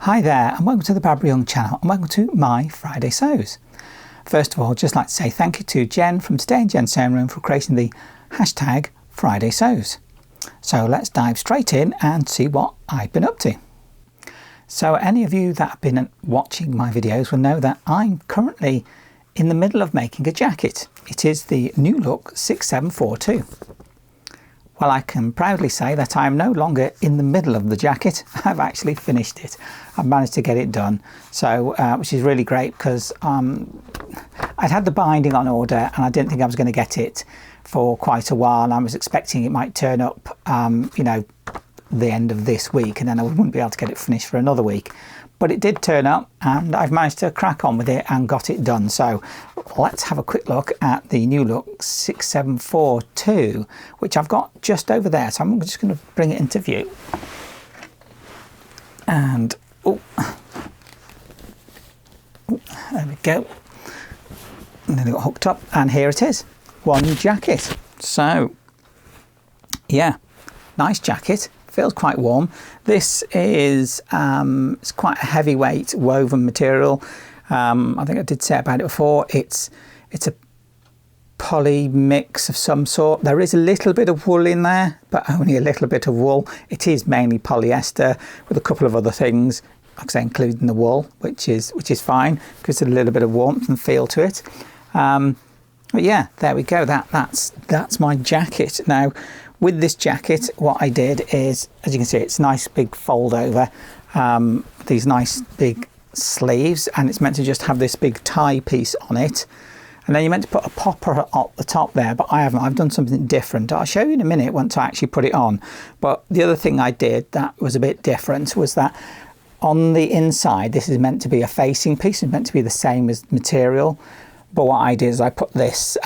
Hi there and welcome to the Barbara Young channel and welcome to my Friday Sews. First of all, I'd just like to say thank you to Jen from Stay in Jen's Sewing Room for creating the hashtag Friday Sews. So let's dive straight in and see what I've been up to. So any of you that have been watching my videos will know that I'm currently in the middle of making a jacket. It is the New Look 6742. Well, I can proudly say that I'm no longer in the middle of the jacket. I've actually finished it. I've managed to get it done, so which is really great because I'd had the binding on order and I didn't think I was going to get it for quite a while. And I was expecting it might turn up, you know, the end of this week, and then I wouldn't be able to get it finished for another week. But it did turn up and I've managed to crack on with it and got it done. So let's have a quick look at the New Look 6742, which I've got just over there. So I'm just going to bring it into view. And there we go. And then it got hooked up and here it is. One jacket. So yeah, nice jacket. Feels quite warm. This is it's quite a heavyweight woven material. I think I did say about it before. It's a poly mix of some sort. There is a little bit of wool in there, but only a little bit of wool. It is mainly polyester with a couple of other things, like I say, including the wool, which is fine because it's a little bit of warmth and feel to it. But yeah, there we go. That's my jacket. Now, with this jacket, what I did is, as you can see, it's nice big fold over, these nice big sleeves, and it's meant to just have this big tie piece on it. And then you're meant to put a popper at the top there, but I haven't. I've done something different. I'll show you in a minute once I actually put it on. But the other thing I did that was a bit different was that on the inside, this is meant to be a facing piece. It's meant to be the same as material. But what I did is I put this,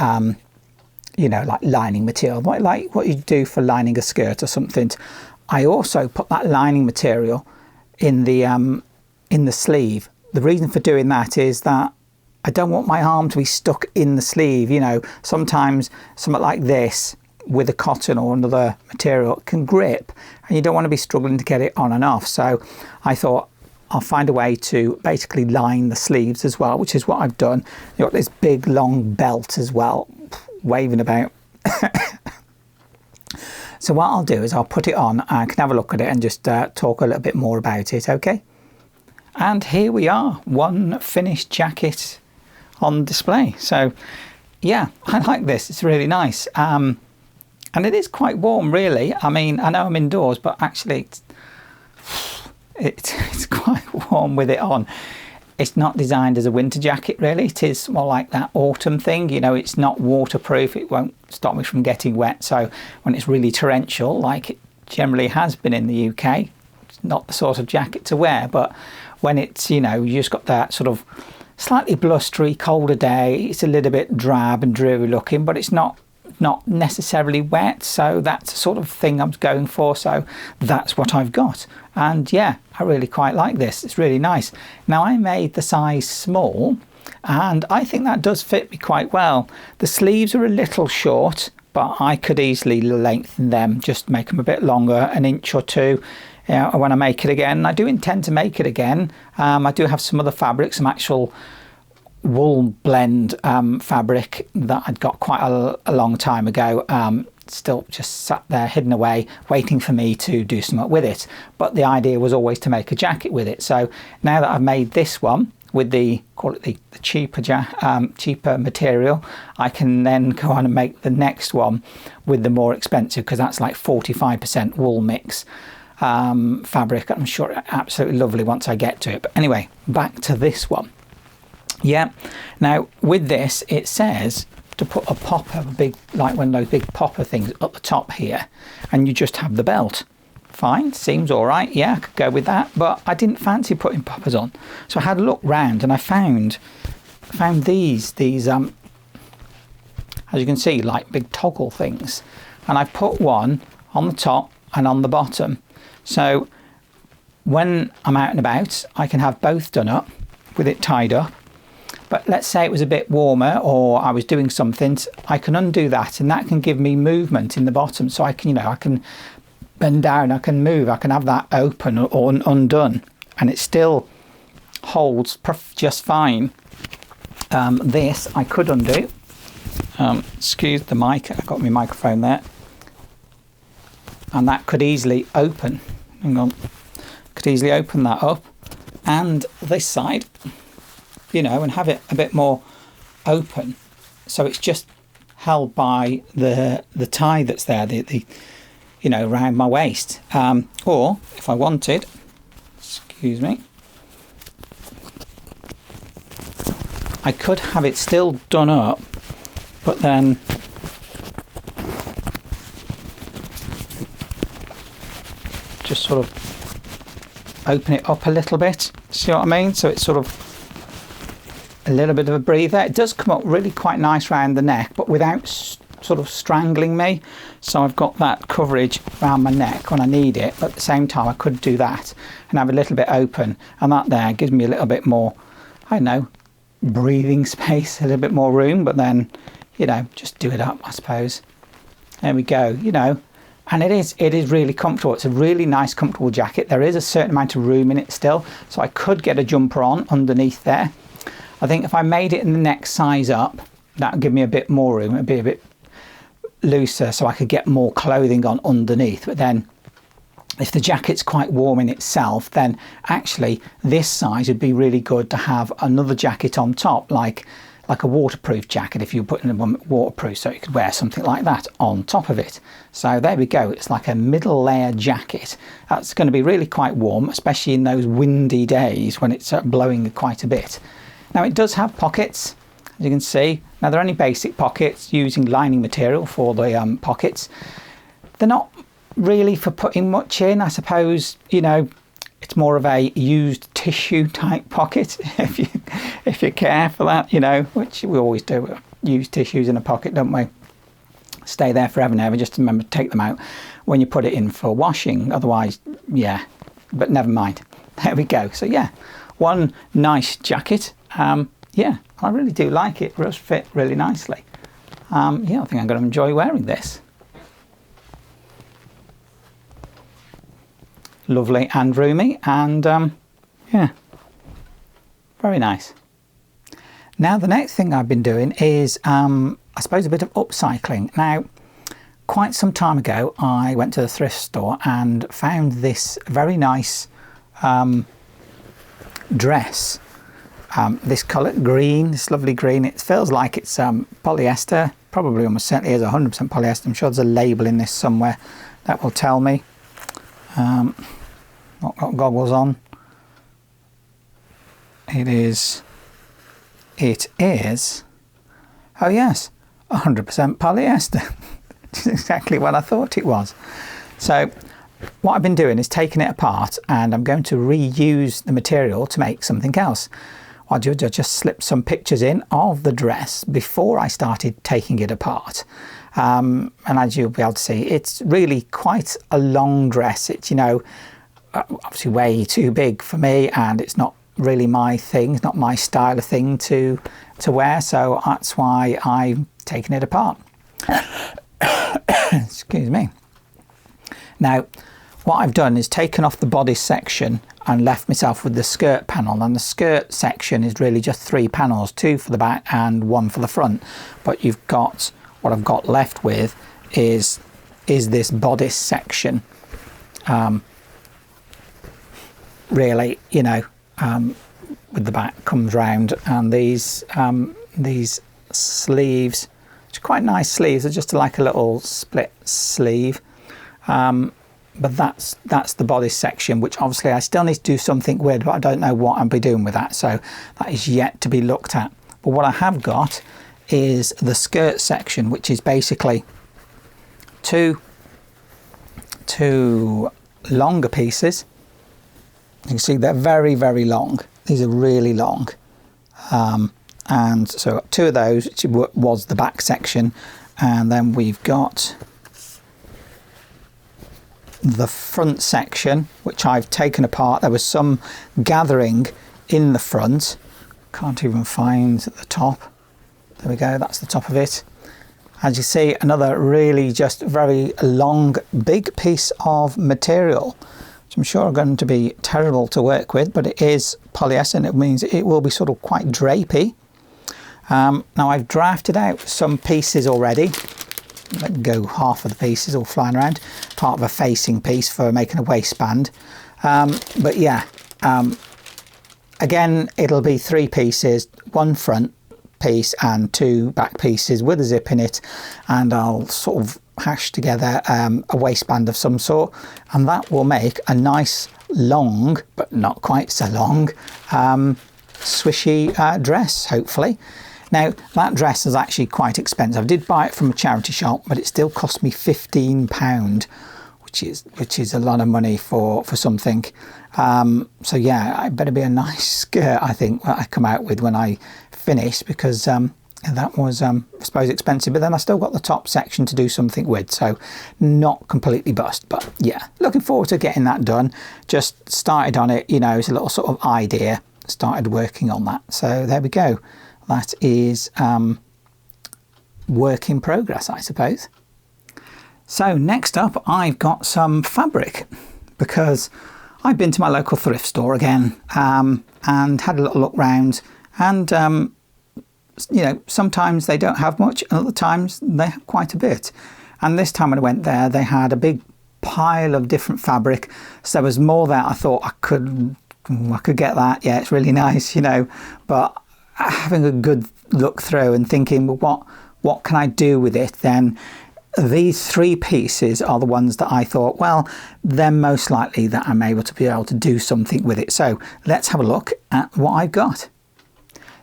you know, like lining material, like what you do for lining a skirt or something. I also put that lining material in the sleeve. The reason for doing that is that I don't want my arm to be stuck in the sleeve. You know, sometimes something like this with a cotton or another material can grip and you don't want to be struggling to get it on and off. So I thought I'll find a way to basically line the sleeves as well, which is what I've done. You've got this big long belt as well, waving about. So what I'll do is I'll put it on. I can have a look at it and just talk a little bit more about it, okay? And here we are, one finished jacket on display. So yeah, I like this. It's really nice, and it is quite warm, really. I mean, I know I'm indoors, but actually it's quite warm with it on. It's not designed as a winter jacket, really. It is more like that autumn thing. You know, it's not waterproof. It won't stop me from getting wet. So when it's really torrential, like it generally has been in the UK, it's not the sort of jacket to wear. But when it's, you know, you just got that sort of slightly blustery, colder day, it's a little bit drab and dreary looking, but it's not necessarily wet. So that's the sort of thing I'm going for. So that's what I've got. And yeah, I really quite like this. It's really nice. Now, I made the size small and I think that does fit me quite well. The sleeves are a little short, but I could easily lengthen them, just make them a bit longer, an inch or two. When I make it again. I do intend to make it again. I do have some other fabric, some actual wool blend fabric that I'd got quite a long time ago, still just sat there hidden away waiting for me to do something with it. But the idea was always to make a jacket with it. So now that I've made this one with the, call it the cheaper material, I can then go on and make the next one with the more expensive, because that's like 45% wool mix fabric. I'm sure it's absolutely lovely once I get to it. But anyway, back to this one. Yeah, now with this it says to put a popper, big, like one of those big popper things up the top here, and you just have the belt. Fine, seems all right. Yeah, I could go with that, but I didn't fancy putting poppers on. So I had a look round and I found these as you can see, like big toggle things, and I put one on the top and on the bottom. So when I'm out and about, I can have both done up with it tied up. But let's say it was a bit warmer or I was doing something, I can undo that, and that can give me movement in the bottom. So I can, you know, I can bend down, I can move, I can have that open or undone. and it still holds just fine. This I could undo. Excuse the mic, I've got my microphone there, and that could easily open. Hang on, could easily open that up, and this side, you know, and have it a bit more open, so it's just held by the tie that's there, the you know, around my waist. Or if I wanted, excuse me, I could have it still done up, but then just sort of open it up a little bit. See what I mean? So it's sort of a little bit of a breather. It does come up really quite nice around the neck, but without sort of strangling me. So I've got that coverage around my neck when I need it, but at the same time I could do that and have a little bit open, and that there gives me a little bit more, I don't know, breathing space, a little bit more room, but then, you know, just do it up, I suppose. There we go, you know. And it is really comfortable. It's a really nice, comfortable jacket. There is a certain amount of room in it still, so I could get a jumper on underneath there. I think if I made it in the next size up, that would give me a bit more room. It'd be a bit looser, so I could get more clothing on underneath. But then if the jacket's quite warm in itself, then actually this size would be really good to have another jacket on top, like a waterproof jacket, if you put in a waterproof, so you could wear something like that on top of it. So there we go, it's like a middle layer jacket. That's going to be really quite warm, especially in those windy days when it's blowing quite a bit. Now it does have pockets, as you can see. Now they're only basic pockets using lining material for the pockets. They're not really for putting much in, I suppose. You know, it's more of a used tissue type pocket, if you care for that, you know, which we always do. Use tissues in a pocket, don't we? Stay there forever and ever. Just remember to take them out when you put it in for washing. Otherwise, yeah, but never mind. There we go. So yeah, one nice jacket. Yeah, I really do like it. It does fit really nicely. Yeah, I think I'm going to enjoy wearing this. Lovely and roomy, and yeah, very nice. Now the next thing I've been doing is I suppose a bit of upcycling. Now quite some time ago I went to the thrift store and found this very nice dress, this colour, green, this lovely green. It feels like it's polyester, probably almost certainly is 100% polyester. I'm sure there's a label in this somewhere that will tell me. Not got goggles on. It is, oh yes, 100% polyester. It's exactly what I thought it was. So what I've been doing is taking it apart, and I'm going to reuse the material to make something else. I just slipped some pictures in of the dress before I started taking it apart. And as you'll be able to see, it's really quite a long dress. It's, you know, obviously way too big for me, and it's not really my thing. It's not my style of thing to wear, so that's why I'm taking it apart. Excuse me. Now what I've done is taken off the bodice section and left myself with the skirt panel, and the skirt section is really just 3 panels, 2 for the back and 1 for the front. But you've got, what I've got left with is this bodice section. Really, you know, with the back comes round, and these sleeves, which are quite nice sleeves, are just like a little split sleeve. But that's the bodice section, which obviously I still need to do something with, but I don't know what I'll be doing with that, so that is yet to be looked at. But what I have got is the skirt section, which is basically two longer pieces. You can see they're very, very long. These are really long. And so 2 of those, which was the back section, and then we've got the front section, which I've taken apart. There was some gathering in the front. Can't even find the top. There we go, that's the top of it. As you see, another really just very long, big piece of material, which I'm sure are going to be terrible to work with, but it is polyester and it means it will be sort of quite drapey. Now I've drafted out some pieces already. Let go half of the pieces all flying around. Part of a facing piece for making a waistband. But yeah, again, it'll be 3 pieces, 1 front piece and 2 back pieces with a zip in it, and I'll sort of hash together a waistband of some sort, and that will make a nice long, but not quite so long, swishy dress, hopefully. Now that dress is actually quite expensive. I did buy it from a charity shop, but it still cost me £15, which is a lot of money for something. So yeah, it better be a nice skirt, I think, that I come out with when I finish, because that was I suppose expensive, but then I still got the top section to do something with, so not completely bust. But yeah, looking forward to getting that done. Just started on it, you know, it's a little sort of idea, started working on that. So there we go. That is work in progress, I suppose. So next up, I've got some fabric, because I've been to my local thrift store again and had a little look round, and you know, sometimes they don't have much and other times they have quite a bit. And this time when I went there, they had a big pile of different fabric, so there was more there. I thought I could get that. Yeah, it's really nice, you know, but having a good look through and thinking, well, what can I do with it, then these 3 pieces are the ones that I thought, well, they're most likely that I'm able to do something with it. So let's have a look at what I've got.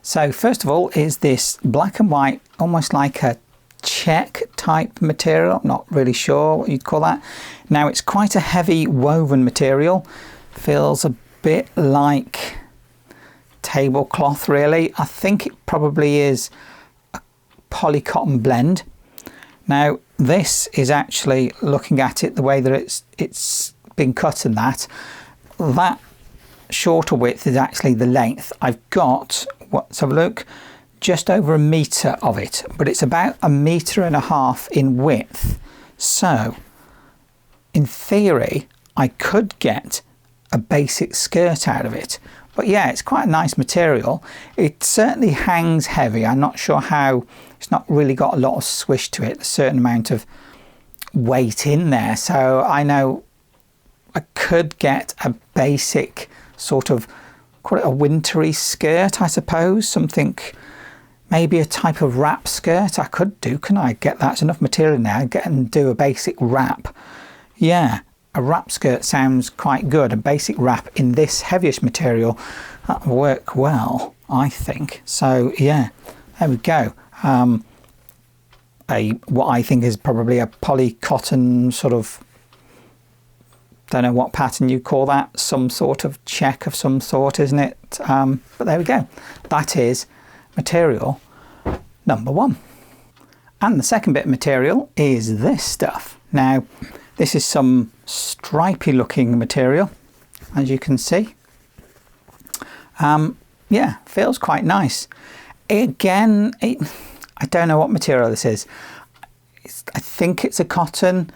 So first of all is this black and white, almost like a check type material. I'm not really sure what you'd call that. Now it's quite a heavy woven material, feels a bit like tablecloth really. I think it probably is a poly cotton blend. Now this is actually, looking at it the way that it's been cut, and that shorter width is actually the length. I've got, let's have a look, just over 1 metre of it, but it's about 1.5 meters in width. So in theory I could get a basic skirt out of it. But yeah, it's quite a nice material. It certainly hangs heavy. I'm not sure how, it's not really got a lot of swish to it, a certain amount of weight in there. So I know I could get a basic sort of, call it a wintry skirt, I suppose, something, maybe a type of wrap skirt I could do. Can I get that? There's enough material now, get and do a basic wrap. Yeah. A wrap skirt sounds quite good. A basic wrap in this heaviest material, that will work well, I think. So yeah, there we go. What I think is probably a poly cotton sort of, don't know what pattern you call that, some sort of check of some sort, isn't it? But there we go. That is material number 1. And the second bit of material is this stuff. Now, this is some stripy looking material, as you can see. Yeah, feels quite nice. Again, I don't know what material this is. I think it's a cotton.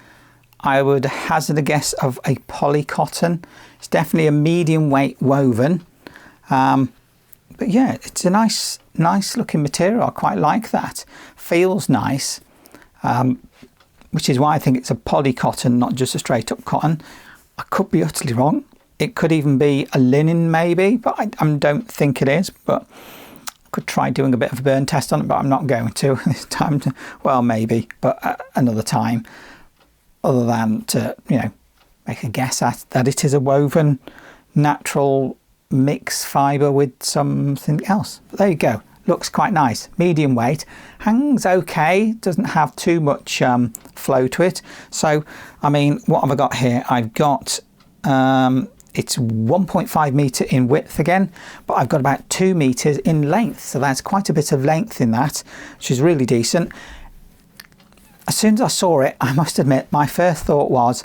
I would hazard a guess of a poly cotton. It's definitely a medium weight woven. But yeah, it's a nice looking material. I quite like that. Feels nice. Which is why I think it's a poly cotton, not just a straight up cotton. I could be utterly wrong. It could even be a linen maybe, but I don't think it is. But I could try doing a bit of a burn test on it, but I'm not going to this time. Well, maybe, but another time. Other than to, you know, make a guess at that it is a woven natural mix fibre with something else. But there you go. Looks quite nice, medium weight, hangs okay, doesn't have too much flow to it. So, I mean, what have I got here? I've got, it's 1.5 metre in width again, but I've got about 2 metres in length. So that's quite a bit of length in that, which is really decent. As soon as I saw it, I must admit, my first thought was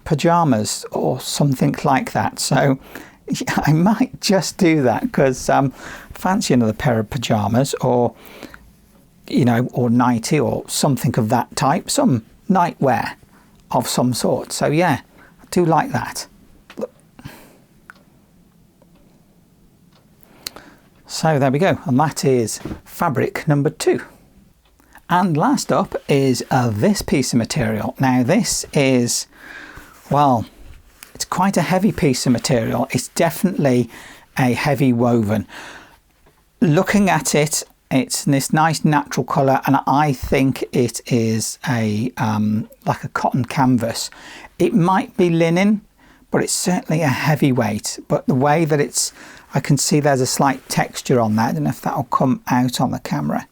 pyjamas or something like that. So yeah, I might just do that, because fancy another pair of pyjamas, or you know, or nightie or something of that type, some nightwear of some sort. So yeah, I do like that. So there we go, and that is fabric number 2. And last up is this piece of material. Now this is, well, it's quite a heavy piece of material. It's definitely a heavy woven. Looking at it, it's this nice natural colour, and I think it is a like a cotton canvas. It might be linen, but it's certainly a heavyweight. But the way that it's, I can see there's a slight texture on that. I don't know if that'll come out on the camera,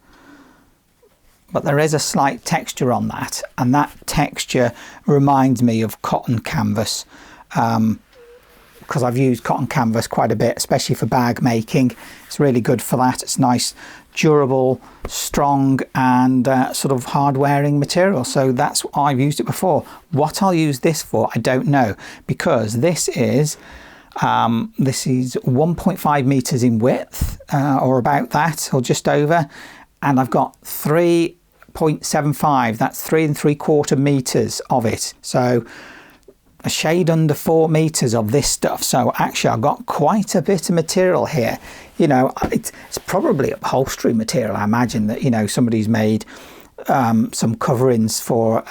but there is a slight texture on that, and that texture reminds me of cotton canvas, because I've used cotton canvas quite a bit, especially for bag making. It's really good for that. It's nice, durable, strong, and sort of hard wearing material. So that's what I've used it before. What I'll use this for, I don't know, because this is 1.5 meters in width, or about that, or just over, and I've got 3.75, that's 3 3/4 meters of it. So a shade under 4 meters of this stuff. So actually I've got quite a bit of material here. You know, it's probably upholstery material. I imagine that, you know, somebody's made some coverings for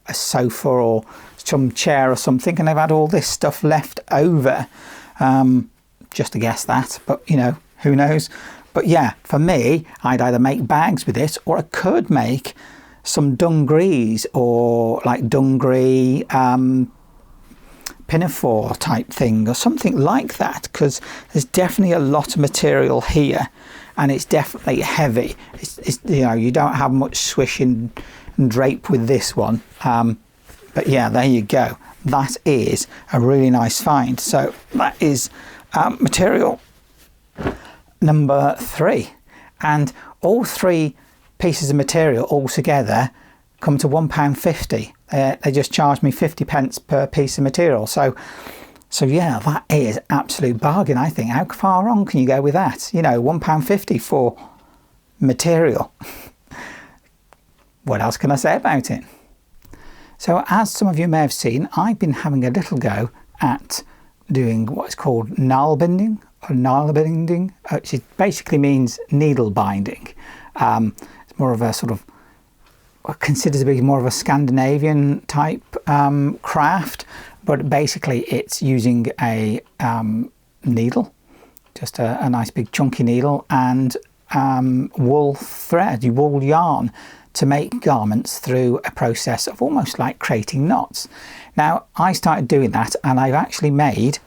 a sofa or some chair or something, and they've had all this stuff left over. Just to guess that, but you know, who knows. But yeah, for me, I'd either make bags with it, or I could make some dungarees, or like dungaree pinafore type thing, or something like that, because there's definitely a lot of material here, and it's definitely heavy. It's you know, you don't have much swish and drape with this one. But yeah, there you go. That is a really nice find. So that is material number 3, and all 3 pieces of material all together come to £1.50. They just charged me 50 pence per piece of material. So yeah, that is absolute bargain, I think. How far wrong can you go with that? You know, £1.50 for material. What else can I say about it? So as some of you may have seen, I've been having a little go at doing what's called nail binding, which basically means needle binding. It's more of a sort of, considered to be more of a Scandinavian type craft, but basically it's using a needle, just a nice big chunky needle, and wool thread, wool yarn, to make garments through a process of almost like creating knots. Now I started doing that, and I've actually made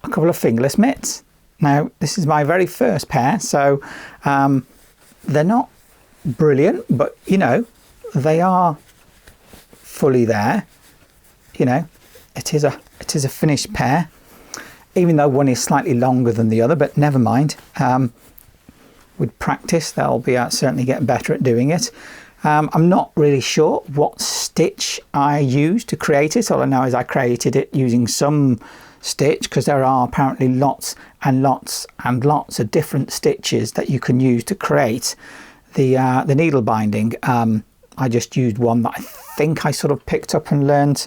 a couple of fingerless mitts. Now this is my very first pair, so they're not brilliant, but you know, they are fully there. You know, it is a finished pair, even though one is slightly longer than the other, but never mind. With practice, they'll be certainly get better at doing it. I'm not really sure what stitch I used to create it. All I know is I created it using some stitch, because there are apparently lots and lots and lots of different stitches that you can use to create the needle binding. I just used one that I think I sort of picked up and learned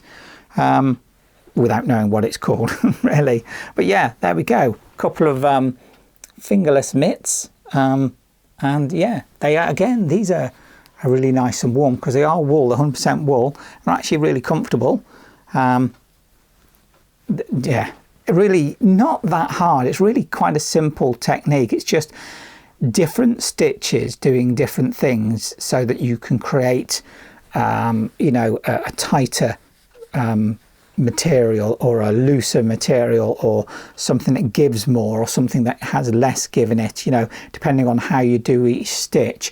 without knowing what it's called, really. But yeah, there we go. A couple of fingerless mitts. And yeah, they are, again, these are really nice and warm, because they are wool, 100% wool. They're actually really comfortable. Yeah, really not that hard. It's really quite a simple technique. It's just different stitches doing different things, so that you can create you know, a tighter material, or a looser material, or something that gives more, or something that has less give in it, you know, depending on how you do each stitch.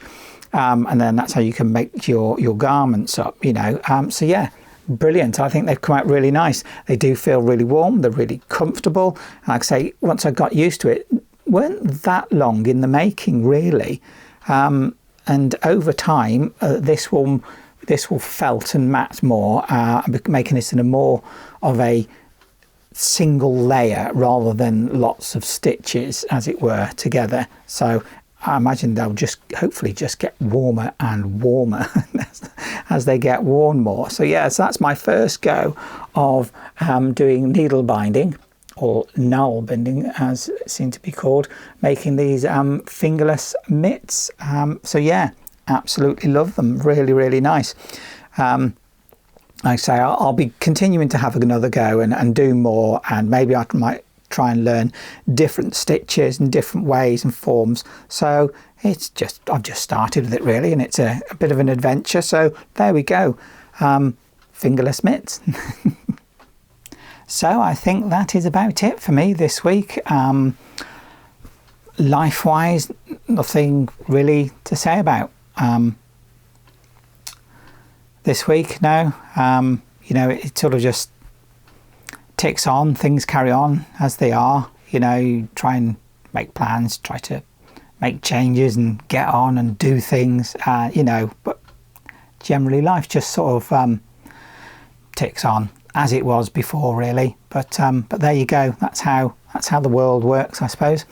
And then that's how you can make your garments up, you know. So yeah, brilliant. I think they've come out really nice. They do feel really warm, they're really comfortable. Like I say, once I got used to it, weren't that long in the making, really. And over time, this will felt and mat more, making this in a more of a single layer rather than lots of stitches, as it were, together. So I imagine they'll just hopefully just get warmer and warmer as they get worn more. So yeah, so that's my first go of doing needle binding. or nail binding as it seemed to be called, making these fingerless mitts. So yeah, absolutely love them. Really, really nice. Like I say, I'll be continuing to have another go and do more, and maybe I might try and learn different stitches and different ways and forms. So it's just, I've just started with it really, and it's a bit of an adventure. So there we go, fingerless mitts. So I think that is about it for me this week. Life-wise, nothing really to say about this week. No, you know, it sort of just ticks on, things carry on as they are. You know, you try and make plans, try to make changes and get on and do things, you know, but generally life just sort of ticks on as it was before really. But there you go, that's how the world works, I suppose.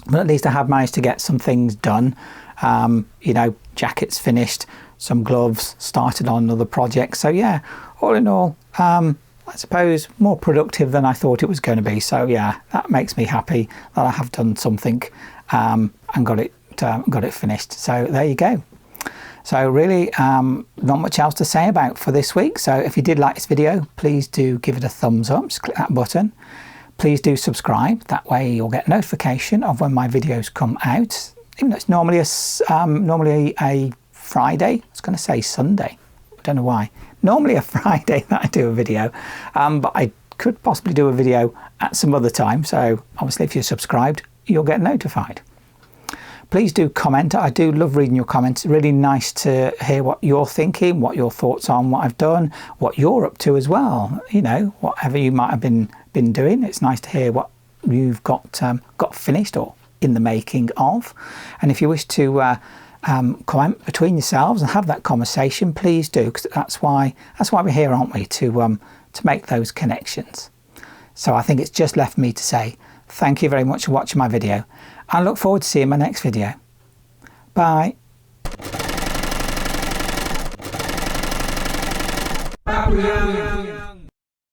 But at least I have managed to get some things done. You know, jackets finished, some gloves, started on another project. So yeah, all in all, I suppose more productive than I thought it was going to be. So yeah, that makes me happy that I have done something and got it finished. So there you go. So really, not much else to say about for this week. So if you did like this video, please do give it a thumbs up. Just click that button. Please do subscribe. That way you'll get notification of when my videos come out. Even though it's normally a Friday. I was going to say Sunday. I don't know why. Normally a Friday that I do a video, but I could possibly do a video at some other time. So obviously if you're subscribed, you'll get notified. Please do comment. I do love reading your comments. It's really nice to hear what you're thinking, what your thoughts are on what I've done, what you're up to as well. You know, whatever you might have been doing. It's nice to hear what you've got finished or in the making of. And if you wish to comment between yourselves and have that conversation, please do, because that's why we're here, aren't we? To make those connections. So I think it's just left me to say thank you very much for watching my video. I look forward to seeing my next video. Bye. Bye.